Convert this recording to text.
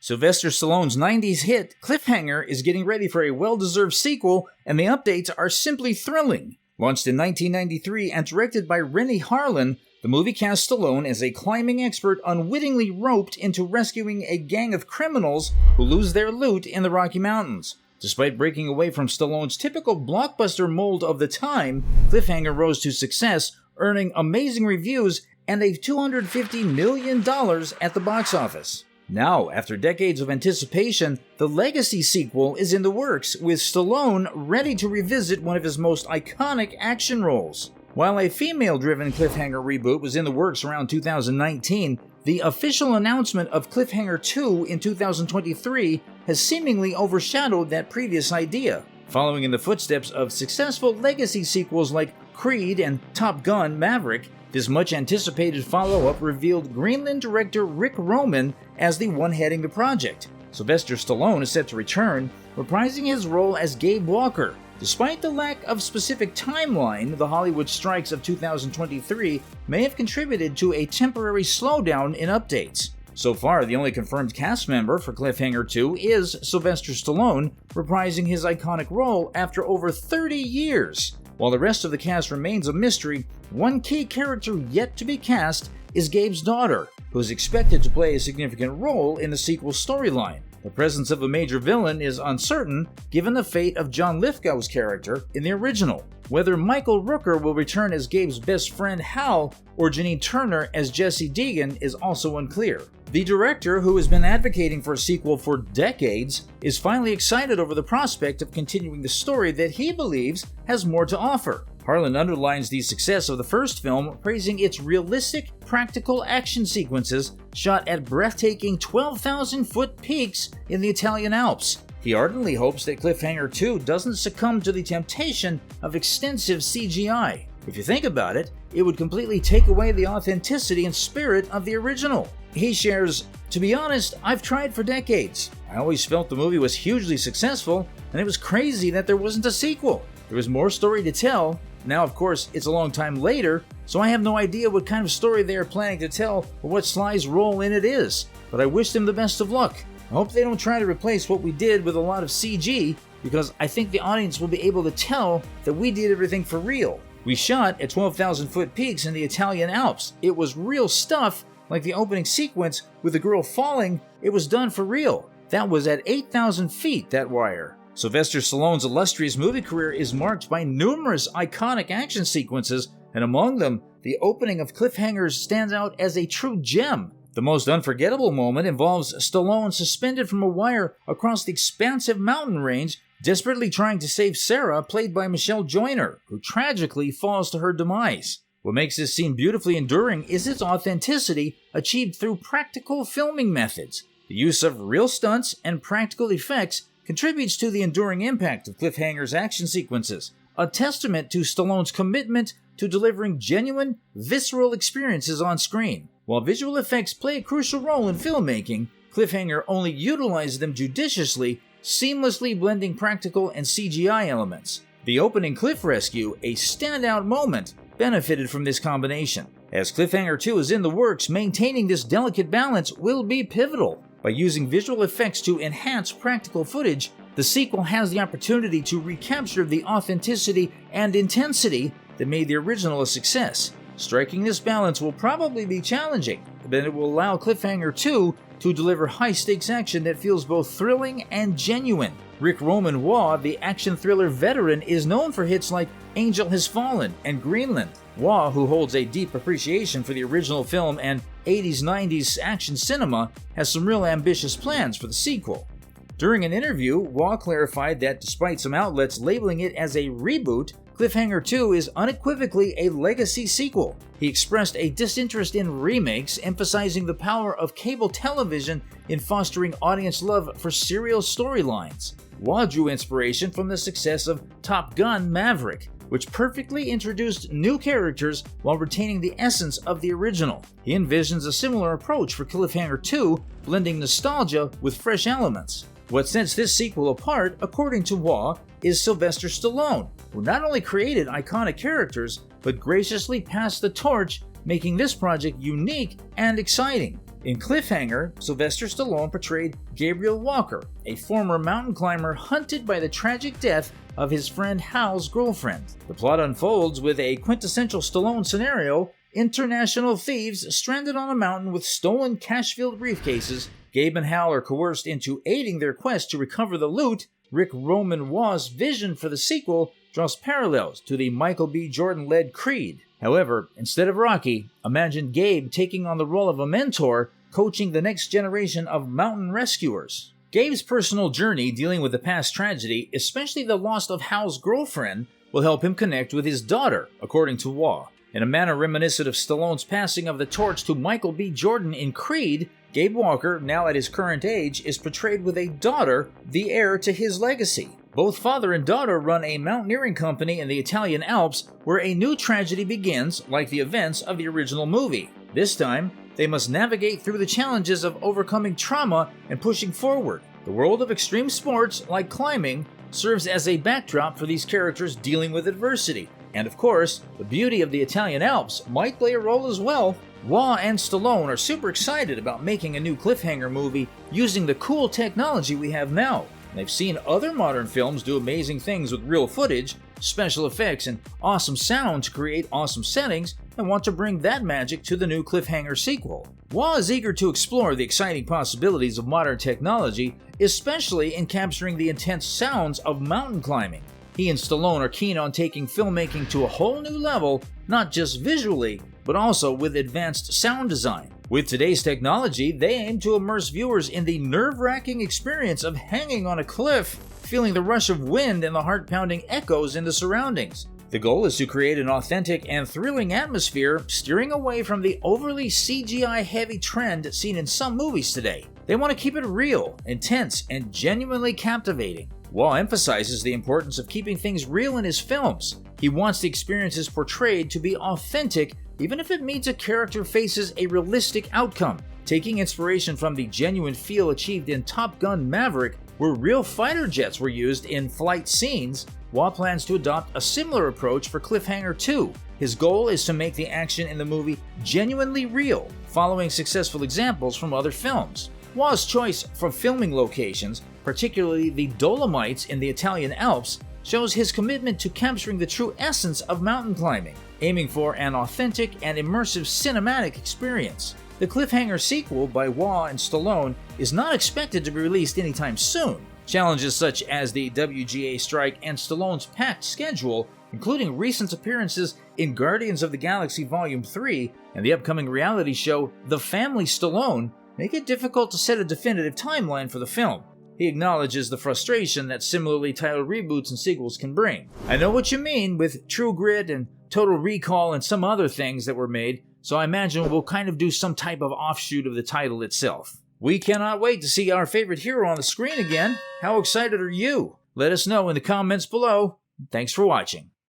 Sylvester Stallone's 90s hit, Cliffhanger, is getting ready for a well-deserved sequel, and the updates are simply thrilling. Launched in 1993 and directed by Rennie Harlin, the movie cast Stallone as a climbing expert unwittingly roped into rescuing a gang of criminals who lose their loot in the Rocky Mountains. Despite breaking away from Stallone's typical blockbuster mold of the time, Cliffhanger rose to success, earning amazing reviews and a $250 million at the box office. Now, after decades of anticipation, the Legacy sequel is in the works, with Stallone ready to revisit one of his most iconic action roles. While a female-driven Cliffhanger reboot was in the works around 2019, the official announcement of Cliffhanger 2 in 2023 has seemingly overshadowed that previous idea. Following in the footsteps of successful Legacy sequels like Creed and Top Gun: Maverick, this much-anticipated follow-up revealed Greenland director Rick Roman as the one heading the project. Sylvester Stallone is set to return, reprising his role as Gabe Walker. Despite the lack of specific timeline, the Hollywood strikes of 2023 may have contributed to a temporary slowdown in updates. So far, the only confirmed cast member for Cliffhanger 2 is Sylvester Stallone, reprising his iconic role after over 30 years. While the rest of the cast remains a mystery, one key character yet to be cast is Gabe's daughter, who is expected to play a significant role in the sequel storyline. The presence of a major villain is uncertain, given the fate of John Lithgow's character in the original. Whether Michael Rooker will return as Gabe's best friend Hal or Janine Turner as Jessie Deegan is also unclear. The director, who has been advocating for a sequel for decades, is finally excited over the prospect of continuing the story that he believes has more to offer. Harlan underlines the success of the first film, praising its realistic, practical action sequences shot at breathtaking 12,000-foot peaks in the Italian Alps. He ardently hopes that Cliffhanger 2 doesn't succumb to the temptation of extensive CGI. If you think about it, it would completely take away the authenticity and spirit of the original. He shares, "To be honest, I've tried for decades. I always felt the movie was hugely successful, and it was crazy that there wasn't a sequel. There was more story to tell. Now, of course, it's a long time later, so I have no idea what kind of story they are planning to tell or what Sly's role in it is, but I wish them the best of luck. I hope they don't try to replace what we did with a lot of CG, because I think the audience will be able to tell that we did everything for real. We shot at 12,000-foot peaks in the Italian Alps. It was real stuff, like the opening sequence with the girl falling. It was done for real. That was at 8,000 feet, that wire." Sylvester Stallone's illustrious movie career is marked by numerous iconic action sequences, and among them, the opening of Cliffhangers stands out as a true gem. The most unforgettable moment involves Stallone suspended from a wire across the expansive mountain range, desperately trying to save Sarah, played by Michelle Joyner, who tragically falls to her demise. What makes this scene beautifully enduring is its authenticity, achieved through practical filming methods. The use of real stunts and practical effects contributes to the enduring impact of Cliffhanger's action sequences, a testament to Stallone's commitment to delivering genuine, visceral experiences on screen. While visual effects play a crucial role in filmmaking, Cliffhanger only utilizes them judiciously, seamlessly blending practical and CGI elements. The opening cliff rescue, a standout moment, benefited from this combination. As Cliffhanger 2 is in the works, maintaining this delicate balance will be pivotal. By using visual effects to enhance practical footage, the sequel has the opportunity to recapture the authenticity and intensity that made the original a success. Striking this balance will probably be challenging, but it will allow Cliffhanger 2 to deliver high-stakes action that feels both thrilling and genuine. Rick Roman Waugh, the action thriller veteran, is known for hits like Angel Has Fallen and Greenland. Waugh, who holds a deep appreciation for the original film and 80s-90s action cinema, has some real ambitious plans for the sequel. During an interview, Waugh clarified that despite some outlets labeling it as a reboot, Cliffhanger 2 is unequivocally a legacy sequel. He expressed a disinterest in remakes, emphasizing the power of cable television in fostering audience love for serial storylines. Waugh drew inspiration from the success of Top Gun: Maverick, which perfectly introduced new characters while retaining the essence of the original. He envisions a similar approach for Cliffhanger 2, blending nostalgia with fresh elements. What sets this sequel apart, according to Waugh, is Sylvester Stallone, who not only created iconic characters, but graciously passed the torch, making this project unique and exciting. In Cliffhanger, Sylvester Stallone portrayed Gabriel Walker, a former mountain climber hunted by the tragic death of his friend Hal's girlfriend. The plot unfolds with a quintessential Stallone scenario: international thieves stranded on a mountain with stolen cash-filled briefcases. Gabe and Hal are coerced into aiding their quest to recover the loot. Rick Roman Waugh's vision for the sequel draws parallels to the Michael B. Jordan-led Creed. However, instead of Rocky, imagine Gabe taking on the role of a mentor, coaching the next generation of mountain rescuers. Gabe's personal journey dealing with the past tragedy, especially the loss of Hal's girlfriend, will help him connect with his daughter, according to Waugh. In a manner reminiscent of Stallone's passing of the torch to Michael B. Jordan in Creed, Gabe Walker, now at his current age, is portrayed with a daughter, the heir to his legacy. Both father and daughter run a mountaineering company in the Italian Alps where a new tragedy begins, like the events of the original movie. This time, they must navigate through the challenges of overcoming trauma and pushing forward. The world of extreme sports, like climbing, serves as a backdrop for these characters dealing with adversity. And of course, the beauty of the Italian Alps might play a role as well. Waugh and Stallone are super excited about making a new Cliffhanger movie using the cool technology we have now. They've seen other modern films do amazing things with real footage, special effects, and awesome sound to create awesome settings, and want to bring that magic to the new Cliffhanger sequel. Waugh is eager to explore the exciting possibilities of modern technology, especially in capturing the intense sounds of mountain climbing. He and Stallone are keen on taking filmmaking to a whole new level, not just visually, but also with advanced sound design. With today's technology, they aim to immerse viewers in the nerve-wracking experience of hanging on a cliff, feeling the rush of wind and the heart-pounding echoes in the surroundings. The goal is to create an authentic and thrilling atmosphere, steering away from the overly CGI-heavy trend seen in some movies today. They want to keep it real, intense, and genuinely captivating. Waugh emphasizes the importance of keeping things real in his films. He wants the experiences portrayed to be authentic, even if it means a character faces a realistic outcome. Taking inspiration from the genuine feel achieved in Top Gun Maverick, where real fighter jets were used in flight scenes, Waugh plans to adopt a similar approach for Cliffhanger 2. His goal is to make the action in the movie genuinely real, following successful examples from other films. Waugh's choice for filming locations, particularly the Dolomites in the Italian Alps, shows his commitment to capturing the true essence of mountain climbing, aiming for an authentic and immersive cinematic experience. The Cliffhanger sequel by Waugh and Stallone is not expected to be released anytime soon. Challenges such as the WGA strike and Stallone's packed schedule, including recent appearances in Guardians of the Galaxy Volume 3 and the upcoming reality show The Family Stallone, make it difficult to set a definitive timeline for the film. He acknowledges the frustration that similarly titled reboots and sequels can bring. I know what you mean with True Grit and Total Recall and some other things that were made, so I imagine we'll kind of do some type of offshoot of the title itself. We cannot wait to see our favorite hero on the screen again. How excited are you? Let us know in the comments below. Thanks for watching.